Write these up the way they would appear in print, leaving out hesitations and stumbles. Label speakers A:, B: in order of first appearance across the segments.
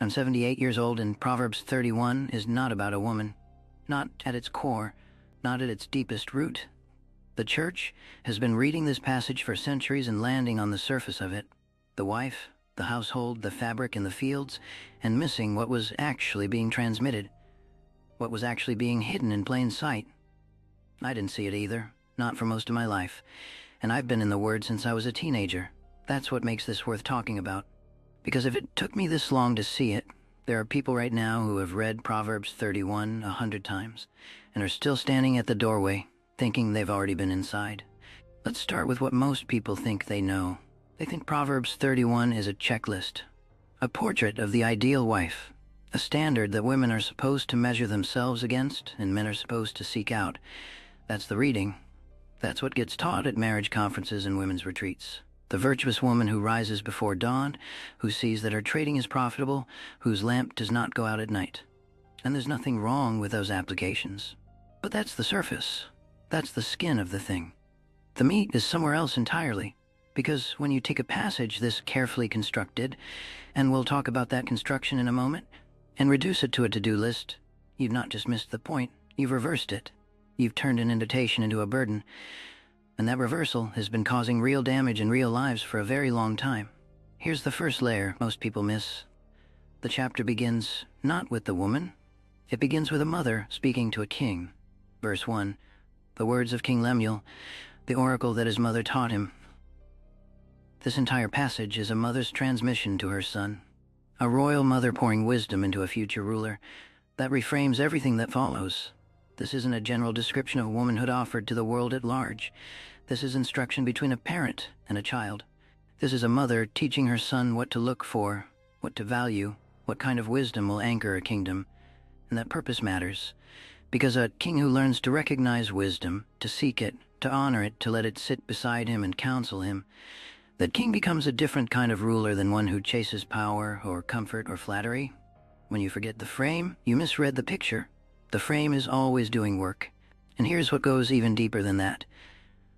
A: I'm 78 years old, and Proverbs 31 is not about a woman. Not at its core, not at its deepest root. The church has been reading this passage for centuries and landing on the surface of it. The wife, the household, the fabric, and the fields, and missing what was actually being transmitted. What was actually being hidden in plain sight. I didn't see it either, not for most of my life. And I've been in the Word since I was a teenager. That's what makes this worth talking about. Because if it took me this long to see it, there are people right now who have read Proverbs 31 100 times and are still standing at the doorway, thinking they've already been inside. Let's start with what most people think they know. They think Proverbs 31 is a checklist, a portrait of the ideal wife, a standard that women are supposed to measure themselves against and men are supposed to seek out. That's the reading. That's what gets taught at marriage conferences and women's retreats. The virtuous woman who rises before dawn, who sees that her trading is profitable, whose lamp does not go out at night. And there's nothing wrong with those applications. But that's the surface. That's the skin of the thing. The meat is somewhere else entirely. Because when you take a passage this carefully constructed, and we'll talk about that construction in a moment, and reduce it to a to-do list, you've not just missed the point, you've reversed it. You've turned an invitation into a burden. And that reversal has been causing real damage in real lives for a very long time. Here's the first layer most people miss. The chapter begins not with the woman. It begins with a mother speaking to a king. Verse 1, the words of King Lemuel, the oracle that his mother taught him. This entire passage is a mother's transmission to her son. A royal mother pouring wisdom into a future ruler. That reframes everything that follows. This isn't a general description of womanhood offered to the world at large. This is instruction between a parent and a child. This is a mother teaching her son what to look for, what to value, what kind of wisdom will anchor a kingdom. And that purpose matters, because a king who learns to recognize wisdom, to seek it, to honor it, to let it sit beside him and counsel him, that king becomes a different kind of ruler than one who chases power or comfort or flattery. When you forget the frame, you misread the picture. The frame is always doing work. And here's what goes even deeper than that.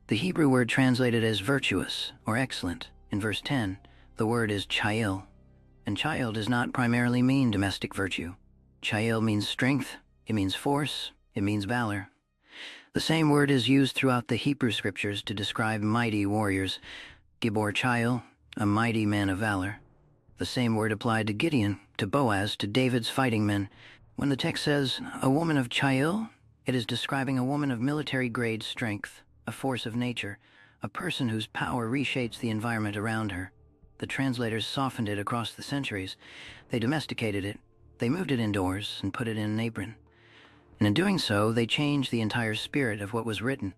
A: The Hebrew word translated as virtuous or excellent, in verse 10, the word is chayil. And chayil does not primarily mean domestic virtue. Chayil means strength, it means force, it means valor. The same word is used throughout the Hebrew scriptures to describe mighty warriors. Gibor chayil, a mighty man of valor. The same word applied to Gideon, to Boaz, to David's fighting men. When the text says, a woman of chayil, it is describing a woman of military-grade strength, a force of nature, a person whose power reshapes the environment around her. The translators softened it across the centuries. They domesticated it. They moved it indoors and put it in an apron. And in doing so, they changed the entire spirit of what was written.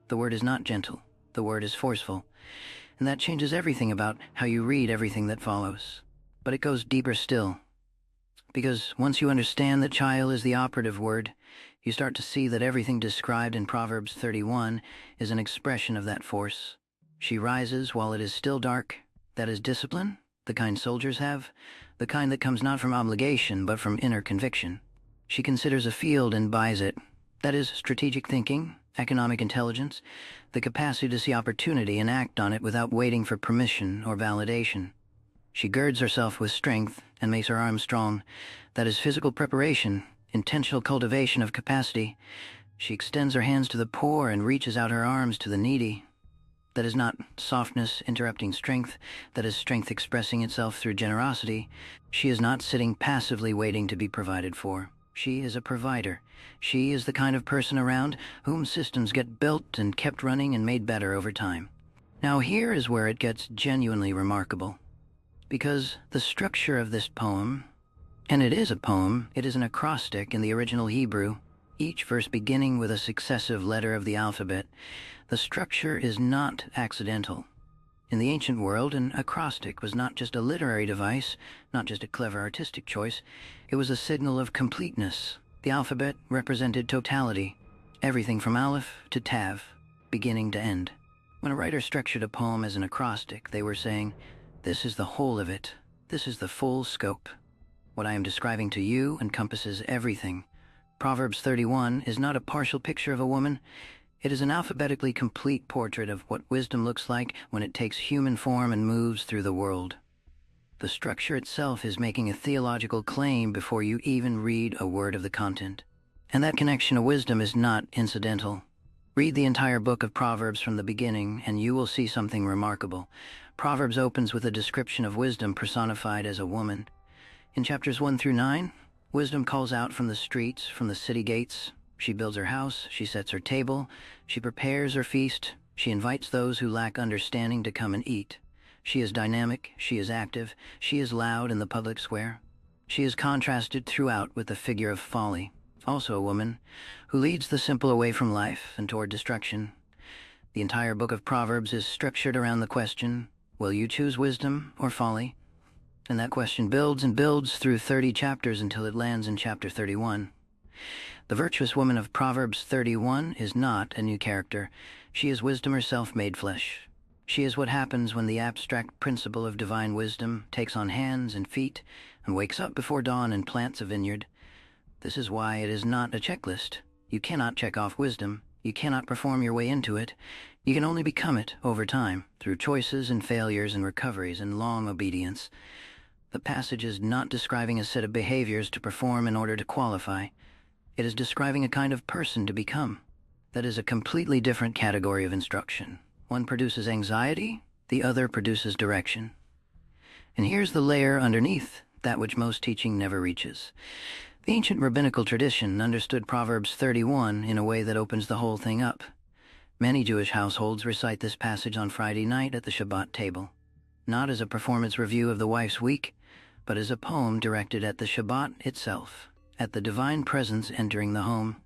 A: The word is not gentle. The word is forceful. And that changes everything about how you read everything that follows. But it goes deeper still. Because once you understand that chayil is the operative word, you start to see that everything described in Proverbs 31 is an expression of that force. She rises while it is still dark. That is discipline, the kind soldiers have, the kind that comes not from obligation but from inner conviction. She considers a field and buys it. That is strategic thinking, economic intelligence, the capacity to see opportunity and act on it without waiting for permission or validation. She girds herself with strength and makes her arms strong. That is physical preparation, intentional cultivation of capacity. She extends her hands to the poor and reaches out her arms to the needy. That is not softness interrupting strength. That is strength expressing itself through generosity. She is not sitting passively waiting to be provided for. She is a provider. She is the kind of person around whom systems get built and kept running and made better over time. Now here is where it gets genuinely remarkable. Because the structure of this poem, and it is a poem, it is an acrostic in the original Hebrew, each verse beginning with a successive letter of the alphabet, the structure is not accidental. In the ancient world, an acrostic was not just a literary device, not just a clever artistic choice, it was a signal of completeness. The alphabet represented totality, everything from aleph to tav, beginning to end. When a writer structured a poem as an acrostic, they were saying, this is the whole of it. This is the full scope. What I am describing to you encompasses everything. Proverbs 31 is not a partial picture of a woman. It is an alphabetically complete portrait of what wisdom looks like when it takes human form and moves through the world. The structure itself is making a theological claim before you even read a word of the content. And that connection of wisdom is not incidental. Read the entire book of Proverbs from the beginning, and you will see something remarkable. Proverbs opens with a description of wisdom personified as a woman. In chapters 1 through 9, wisdom calls out from the streets, from the city gates. She builds her house, she sets her table, she prepares her feast, she invites those who lack understanding to come and eat. She is dynamic, she is active, she is loud in the public square. She is contrasted throughout with the figure of folly, also a woman, who leads the simple away from life and toward destruction. The entire book of Proverbs is structured around the question, will you choose wisdom or folly? And that question builds and builds through 30 chapters until it lands in chapter 31. The virtuous woman of Proverbs 31 is not a new character. She is wisdom herself made flesh. She is what happens when the abstract principle of divine wisdom takes on hands and feet and wakes up before dawn and plants a vineyard. This is why it is not a checklist. You cannot check off wisdom. You cannot perform your way into it. You can only become it over time, through choices and failures and recoveries and long obedience. The passage is not describing a set of behaviors to perform in order to qualify. It is describing a kind of person to become. That is a completely different category of instruction. One produces anxiety, the other produces direction. And here's the layer underneath, that which most teaching never reaches. The ancient rabbinical tradition understood Proverbs 31 in a way that opens the whole thing up. Many Jewish households recite this passage on Friday night at the Shabbat table, not as a performance review of the wife's week, but as a poem directed at the Shabbat itself, at the divine presence entering the home,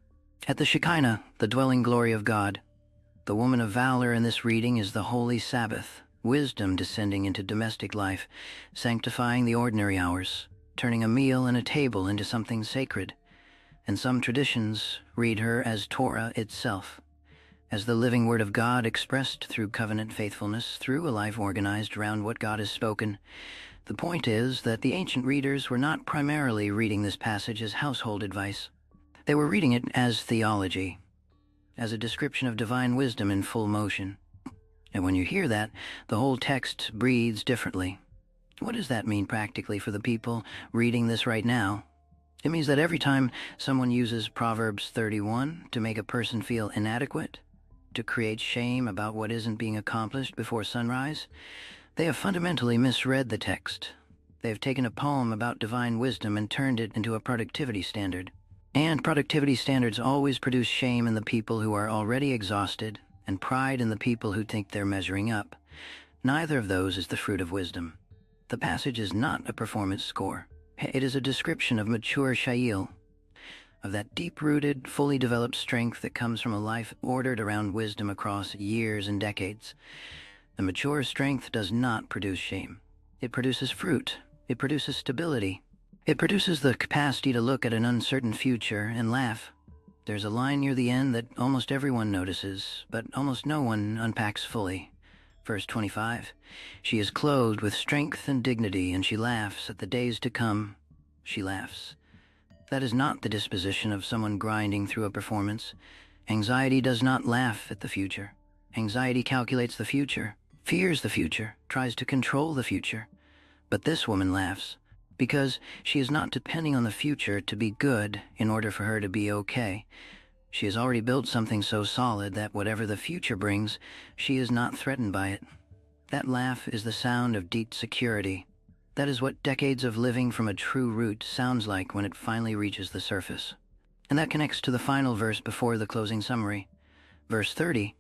A: at the Shekinah, the dwelling glory of God. The woman of valor in this reading is the holy Sabbath, wisdom descending into domestic life, sanctifying the ordinary hours, turning a meal and a table into something sacred. And some traditions read her as Torah itself, as the living word of God expressed through covenant faithfulness, through a life organized around what God has spoken. The point is that the ancient readers were not primarily reading this passage as household advice. They were reading it as theology, as a description of divine wisdom in full motion. And when you hear that, the whole text breathes differently. What does that mean practically for the people reading this right now? It means that every time someone uses Proverbs 31 to make a person feel inadequate, to create shame about what isn't being accomplished before sunrise, they have fundamentally misread the text. They have taken a poem about divine wisdom and turned it into a productivity standard. And productivity standards always produce shame in the people who are already exhausted and pride in the people who think they're measuring up. Neither of those is the fruit of wisdom. The passage is not a performance score. It is a description of mature Shail, of that deep-rooted, fully developed strength that comes from a life ordered around wisdom across years and decades. The mature strength does not produce shame. It produces fruit. It produces stability. It produces the capacity to look at an uncertain future and laugh. There's a line near the end that almost everyone notices, but almost no one unpacks fully. Verse 25, she is clothed with strength and dignity, and she laughs at the days to come. She laughs. That is not the disposition of someone grinding through a performance. Anxiety does not laugh at the future. Anxiety calculates the future, fears the future, tries to control the future. But this woman laughs, because she is not depending on the future to be good in order for her to be okay. She has already built something so solid that whatever the future brings, she is not threatened by it. That laugh is the sound of deep security. That is what decades of living from a true root sounds like when it finally reaches the surface. And that connects to the final verse before the closing summary. Verse 30,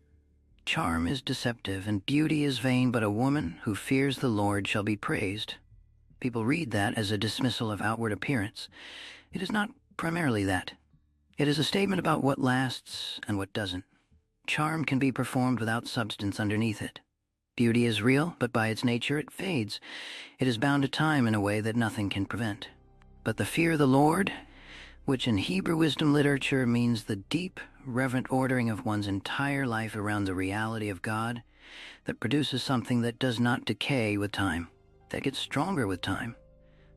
A: charm is deceptive and beauty is vain, but a woman who fears the Lord shall be praised. People read that as a dismissal of outward appearance. It is not primarily that. It is a statement about what lasts and what doesn't. Charm can be performed without substance underneath it. Beauty is real, but by its nature it fades. It is bound to time in a way that nothing can prevent. But the fear of the Lord, which in Hebrew wisdom literature means the deep, reverent ordering of one's entire life around the reality of God, that produces something that does not decay with time, that gets stronger with time.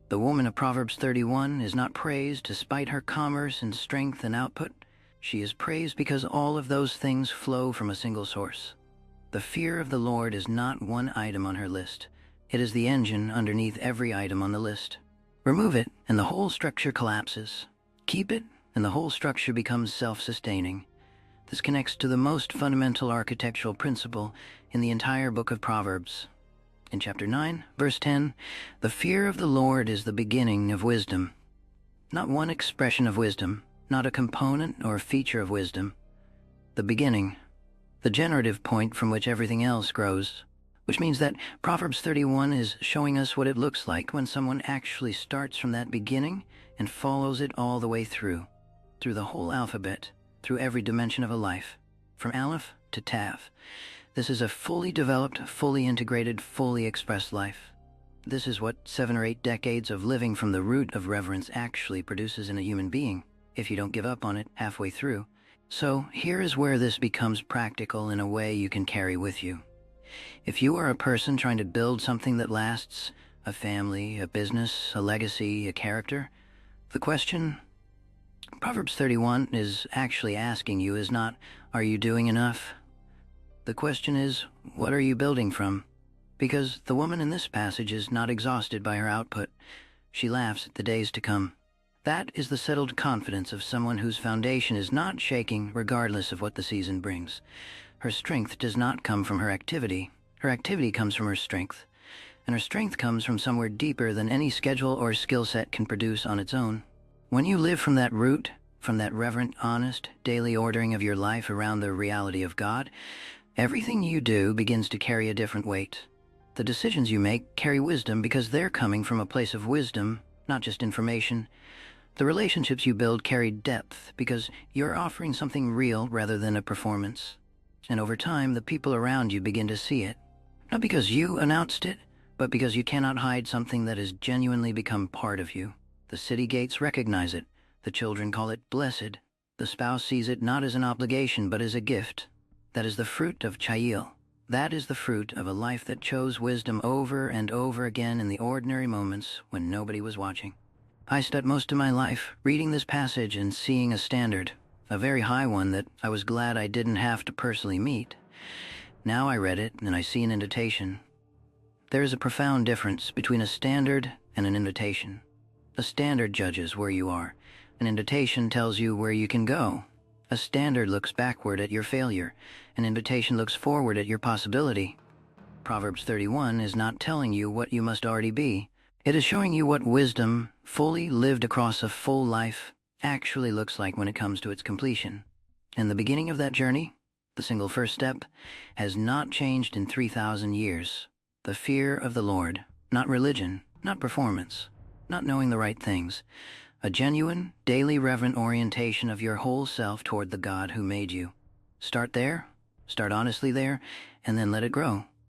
A: The woman of Proverbs 31 is not praised despite her commerce and strength and output. She is praised because all of those things flow from a single source. The fear of the Lord is not one item on her list. It is the engine underneath every item on the list. Remove it, and the whole structure collapses. Keep it, and the whole structure becomes self-sustaining. This connects to the most fundamental architectural principle in the entire book of Proverbs. In chapter 9, verse 10, "The fear of the Lord is the beginning of wisdom." Not one expression of wisdom, not a component or feature of wisdom. The beginning, the generative point from which everything else grows. Which means that Proverbs 31 is showing us what it looks like when someone actually starts from that beginning and follows it all the way through the whole alphabet, through every dimension of a life, from Aleph to Tav. This is a fully developed, fully integrated, fully expressed life. This is what 7 or 8 decades of living from the root of reverence actually produces in a human being, if you don't give up on it halfway through. So here is where this becomes practical in a way you can carry with you. If you are a person trying to build something that lasts, a family, a business, a legacy, a character, the question Proverbs 31 is actually asking you is not, are you doing enough? The question is, what are you building from? Because the woman in this passage is not exhausted by her output. She laughs at the days to come. That is the settled confidence of someone whose foundation is not shaking regardless of what the season brings. Her strength does not come from her activity. Her activity comes from her strength. And her strength comes from somewhere deeper than any schedule or skill set can produce on its own. When you live from that root, from that reverent, honest, daily ordering of your life around the reality of God, everything you do begins to carry a different weight. The decisions you make carry wisdom because they're coming from a place of wisdom, not just information. The relationships you build carry depth because you're offering something real rather than a performance. And over time, the people around you begin to see it. Not because you announced it, but because you cannot hide something that has genuinely become part of you. The city gates recognize it. The children call it blessed. The spouse sees it not as an obligation, but as a gift. That is the fruit of Chayil. That is the fruit of a life that chose wisdom over and over again in the ordinary moments when nobody was watching. I spent most of my life reading this passage and seeing a standard, a very high one that I was glad I didn't have to personally meet. Now I read it and I see an invitation. There is a profound difference between a standard and an invitation. A standard judges where you are. An invitation tells you where you can go. A standard looks backward at your failure. An invitation looks forward at your possibility. Proverbs 31 is not telling you what you must already be. It is showing you what wisdom, fully lived across a full life, actually looks like when it comes to its completion. And the beginning of that journey, the single first step, has not changed in 3,000 years. The fear of the Lord, not religion, not performance, not knowing the right things. A genuine, daily reverent orientation of your whole self toward the God who made you. Start there, start honestly there, and then let it grow.